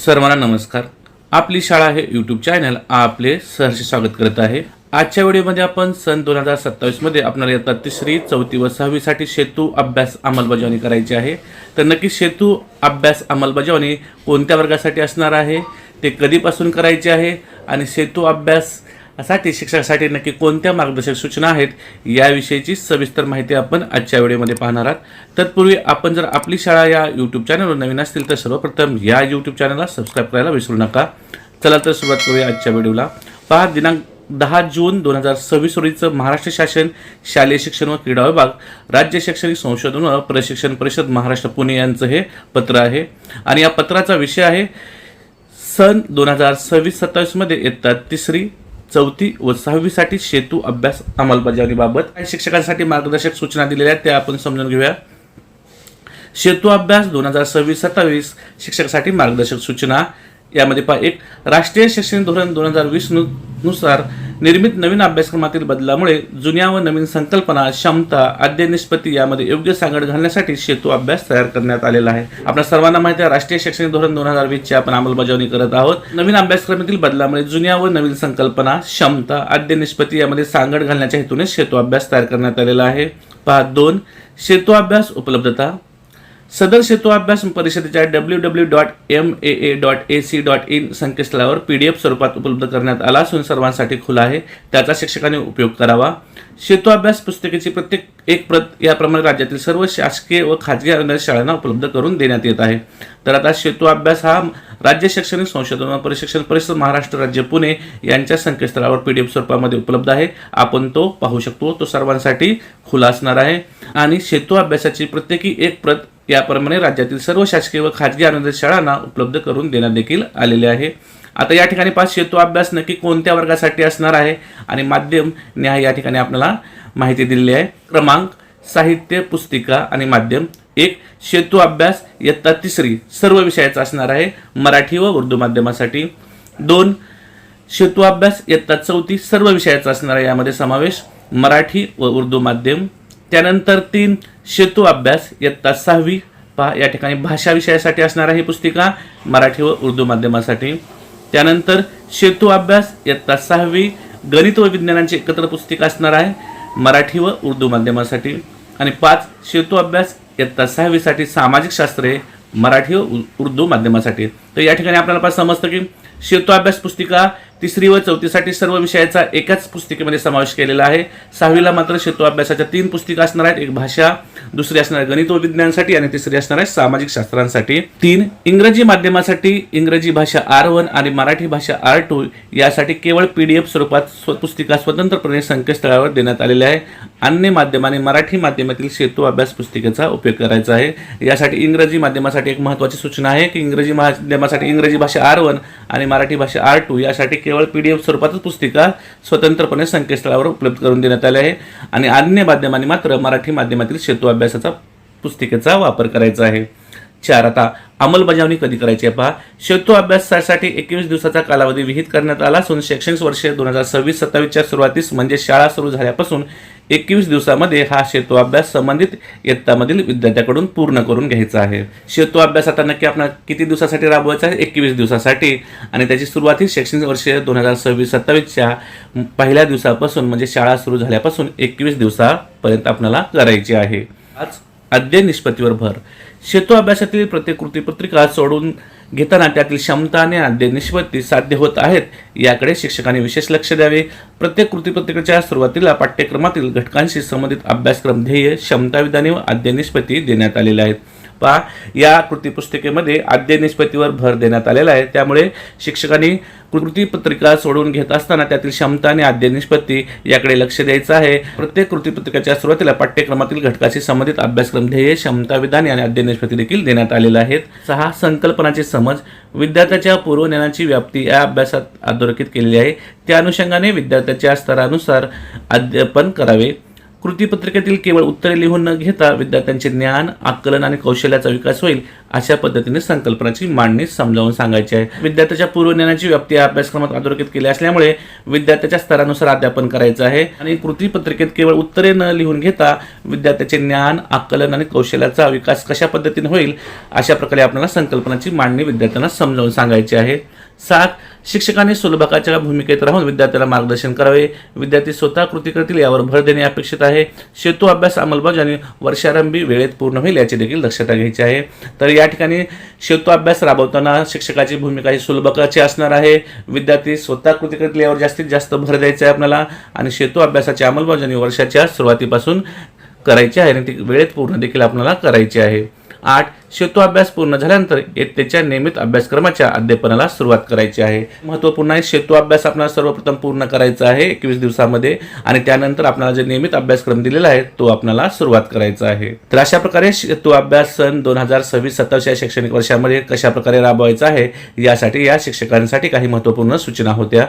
सर्वांना नमस्कार। आपली शाळा हे यूट्यूब चॅनल आपले सहर्ष स्वागत करत आहे। आजच्या व्हिडिओमध्ये आपण सन 2027 मध्ये आपल्याला इयत्ता तिसरी, चौथी व 6वी साठी सेतू अभ्यास अंमलबजावणी करायची आहे। तर नक्की सेतू अभ्यास अंमलबजावणी कोणत्या वर्गासाठी असणार आहे, ते कधीपासून करायचे आहे आणि सेतू अभ्यास साठी शिक्षकासाठी नक्की कोणत्या मार्गदर्शक सूचना आहेत याविषयीची सविस्तर माहिती आपण आजच्या व्हिडिओमध्ये पाहणार आहोत। तत्पूर्वी आपण जर आपली शाळा या यूट्यूब चॅनलवर नवीन असतील तर सर्वप्रथम या यूट्यूब चॅनलला सबस्क्राइब करायला विसरू नका। चला तर सुरुवात करूया आजच्या व्हिडिओला। पहा, दिनांक 10 जून 2026 रोजीचं महाराष्ट्र शासन शालेय शिक्षण व क्रीडा विभाग, राज्य शैक्षणिक संशोधन व प्रशिक्षण परिषद महाराष्ट्र पुणे यांचं हे पत्र आहे आणि या पत्राचा विषय आहे सन 2026-27 मध्ये इयत्ता तिसरी, चौथी व 6वी साठी सेतू अभ्यास अंमलबजावणीबाबत शिक्षकांसाठी मार्गदर्शक सूचना दिलेल्या आहेत, त्या आपण समजून घेऊया। सेतू अभ्यास 2026-27 शिक्षकांसाठी मार्गदर्शक सूचना यामध्ये एक, राष्ट्रीय शैक्षणिक धोरण 2020 नुसार निर्मित नवीन अभ्यासक्रमातील बदलामुळे जुन्या व नवीन संकल्पना, क्षमता, अध्ययन निष्पत्ती यामध्ये योग्य सांगड घालण्यासाठी सेतू अभ्यास तयार करण्यात आलेला आहे। आपल्या सर्वांना माहिती आहे, राष्ट्रीय शैक्षणिक धोरण 2020 ची आपण अंमलबजावणी करत आहोत। नवीन अभ्यासक्रमातील बदलामुळे जुन्या व नवीन संकल्पना, क्षमता, अध्ययन निष्पत्ती यामध्ये सांगड घालण्याच्या हेतूने सेतू अभ्यास तयार करण्यात आलेला आहे। पहा 2, सेतू अभ्यास उपलब्धता। सदर सेतू अभ्यास परिषदेच्या www.maa.ac.in संकेतस्थळावर PDF स्वरूपात उपलब्ध करण्यात आला असून सर्वांसाठी खुला आहे, त्याचा शिक्षकांनी उपयोग करावा। सेतू अभ्यास पुस्तिकेची प्रत्येक एक प्रत याप्रमाणे राज्यातील सर्व शासकीय व खाजगी अनुदानित शाळांना उपलब्ध करून देण्यात येत आहे। तर आता सेतू अभ्यास हा राज्य शैक्षणिक संशोधन व प्रशिक्षण परिषद महाराष्ट्र राज्य पुणे यांच्या संकेतस्थळावर PDF स्वरूपामध्ये उपलब्ध आहे, आपण तो पाहू शकतो। तो सर्वांसाठी खुला असणार आहे आणि सेतू अभ्यासाची प्रत्येकी एक प्रत याप्रमाणे राज्यातील सर्व शासकीय व खाजगी अनुदानित शाळांना उपलब्ध करून देण्यात देखील आलेले आहे। आता या ठिकाणी पास सेतू अभ्यास नक्की कोणत्या वर्गासाठी असणार आहे आणि माध्यम न्याय या ठिकाणी आपल्याला माहिती दिलेली आहे। क्रमांक, साहित्य, पुस्तिका आणि माध्यम। 1, सेतू अभ्यास इयत्ता तिसरी सर्व विषयाचा असणार आहे, मराठी व उर्दू माध्यमासाठी। 2, सेतू अभ्यास इयत्ता चौथी सर्व विषयाचा असणार आहे, यामध्ये समावेश मराठी व उर्दू माध्यम। त्यानंतर 3, सेतू अभ्यास इयत्ता 6वी, पहा या ठिकाणी भाषा विषयासाठी असणार आहे पुस्तिका, मराठी व उर्दू माध्यमासाठी। त्यानंतर सेतू अभ्यास इयत्ता 6वी गणित व विज्ञानाची एकत्र पुस्तिका असणार आहे, मराठी व उर्दू माध्यमासाठी। आणि 5, सेतू अभ्यास इयत्ता 6वी साठी सामाजिक शास्त्रे, मराठी व उर्दू माध्यमासाठी। तर या ठिकाणी आपल्याला पास समजतं की सेतू अभ्यास पुस्तिका तिसरी व चौथीसाठी सर्व विषयाचा एकाच पुस्तिकेमध्ये समावेश केलेला आहे। 6वीला मात्र सेतू अभ्यासाच्या 3 पुस्तिका असणार आहेत, एक भाषा, दुसरी असणार आहे गणित व विज्ञानासाठी आणि तिसरी असणार आहे सामाजिक शास्त्रांसाठी। 3, इंग्रजी माध्यमासाठी इंग्रजी भाषा R1 आणि मराठी भाषा R2 यासाठी केवळ PDF स्वरूपात पुस्तिका स्वतंत्रपणे संकेतस्थळावर देण्यात आलेल्या आहे। अन्य माध्यमाने मराठी माध्यमातील सेतू अभ्यास पुस्तिकेचा उपयोग करायचा आहे। यासाठी इंग्रजी माध्यमासाठी एक महत्त्वाची सूचना आहे की इंग्रजी माध्यमासाठी इंग्रजी भाषा R1 आणि मराठी भाषा R2 यासाठी केवळ PDF स्वरूपातच पुस्तिका स्वतंत्रपणे संकेतस्थळावर उपलब्ध करून देण्यात आले आहे आणि अन्य माध्यमांनी मात्र मराठी माध्यमातील सेतू अभ्यासाचा पुस्तिकेचा वापर करायचा आहे। 4, आता अंमलबजावणी कधी करायची आहे पहा। सेतू अभ्यासासाठी 21 दिवसाचा कालावधी विहित करण्यात आला असून शैक्षणिक वर्ष 2026-27च्या सुरुवातीस म्हणजे शाळा सुरू झाल्यापासून 21 दिवसामध्ये हा सेतू अभ्यास संबंधित इयत्तामधील विद्यार्थ्याकडून पूर्ण करून घ्यायचा आहे। सेतू अभ्यास आता नक्की आपण किती दिवसासाठी राबवायचा आहे? 21 दिवसासाठी आणि त्याची सुरुवात ही शैक्षणिक वर्ष 2026-27च्या पहिल्या दिवसापासून म्हणजे शाळा सुरू झाल्यापासून 21 दिवसापर्यंत आपल्याला करायची आहे। आज अध्ययन निष्पत्तीवर भर। सेतू अभ्यासातील प्रत्येक कृतीपत्रिका सोडून घेताना त्यातील क्षमता आणि अध्ययन निष्पत्ती साध्य होत आहेत याकडे शिक्षकांनी विशेष लक्ष द्यावे। प्रत्येक कृतीपत्रिकेच्या सुरुवातीला पाठ्यक्रमातील घटकांशी संबंधित अभ्यासक्रम ध्येय, क्षमता विधाने व अध्ययन निष्पत्ती देण्यात आलेल्या आहेत। पहा, या कृतीपुस्तिकेमध्ये अध्ययन निष्पत्तीवर भर देण्यात आलेला आहे, त्यामुळे शिक्षकांनी कृतीपत्रिका सोडून घेत असताना त्यातील क्षमता आणि अध्ययन निष्पत्ती याकडे लक्ष द्यायचं आहे। प्रत्येक कृतीपत्रिकेच्या सुरुवातीला पाठ्यक्रमातील घटकाशी संबंधित अभ्यासक्रम ध्येय, क्षमता विधाने आणि अध्ययन निष्पत्ती देखील देण्यात आलेले आहेत। 6, संकल्पनाची समज। विद्यार्थ्याच्या पूर्वज्ञानाची व्याप्ती या अभ्यासात अधोरेखित केलेली आहे, त्या अनुषंगाने विद्यार्थ्याच्या स्तरानुसार अध्यापन करावे। कृतीपत्रिकेतील केवळ उत्तरे लिहून न घेता विद्यार्थ्यांचे ज्ञान, आकलन आणि कौशल्याचा विकास होईल अशा पद्धतीने संकल्पनाची मांडणी समजावून सांगायची आहे. विद्यार्थ्याच्या पूर्वज्ञानाची व्याप्ती या अभ्यासक्रमात अधोरेखित केली असल्यामुळे विद्यार्थ्याच्या स्तरानुसार अध्यापन करायचं आहे आणि कृतीपत्रिकेत केवळ उत्तरे न लिहून घेता विद्यार्थ्याचे ज्ञान, आकलन आणि कौशल्याचा विकास कशा पद्धतीने होईल अशा प्रकारे आपल्याला संकल्पनाची मांडणी विद्यार्थ्यांना समजावून सांगायची आहे. 7. शिक्षकांनी सुलभकाच्या भूमिकेत राहून विद्यार्थ्याला मार्गदर्शन करावे. विद्यार्थी स्वतः कृती करतील यावर भर देणे अपेक्षित आहे. सेतू अभ्यास अंमलबजावणी वर्षारंभी वेळेत पूर्ण होईल याची देखील दक्षता घ्यायची आहे. तर या ठिकाणी सेतू अभ्यास राबवताना शिक्षकाची भूमिका ही सुलभकाची असणार आहे. विद्यार्थी स्वतः कृती करतील यावर जास्तीत जास्त भर द्यायचा आहे आपल्याला आणि सेतू अभ्यासाची अंमलबजावणी वर्षाच्या सुरुवातीपासून करायची आहे आणि ती वेळेत पूर्ण देखील आपल्याला करायची आहे. 8. सेतू अभ्यास पूर्ण झाल्यानंतर इयत्तेच्या नियमित अभ्यासक्रमाच्या अध्यापनाला सुरुवात करायची आहे. महत्त्वपूर्ण आहे, सेतू अभ्यास आपल्याला सर्वप्रथम पूर्ण करायचा आहे 21 दिवसामध्ये आणि त्यानंतर आपल्याला जे नियमित अभ्यासक्रम दिलेला आहे तो आपल्याला सुरुवात करायचा आहे. तर अशा प्रकारे सेतू अभ्यास सन 2026-27 या शैक्षणिक वर्षामध्ये कशा प्रकारे राबवायचा आहे यासाठी या शिक्षकांसाठी काही महत्त्वपूर्ण सूचना होत्या.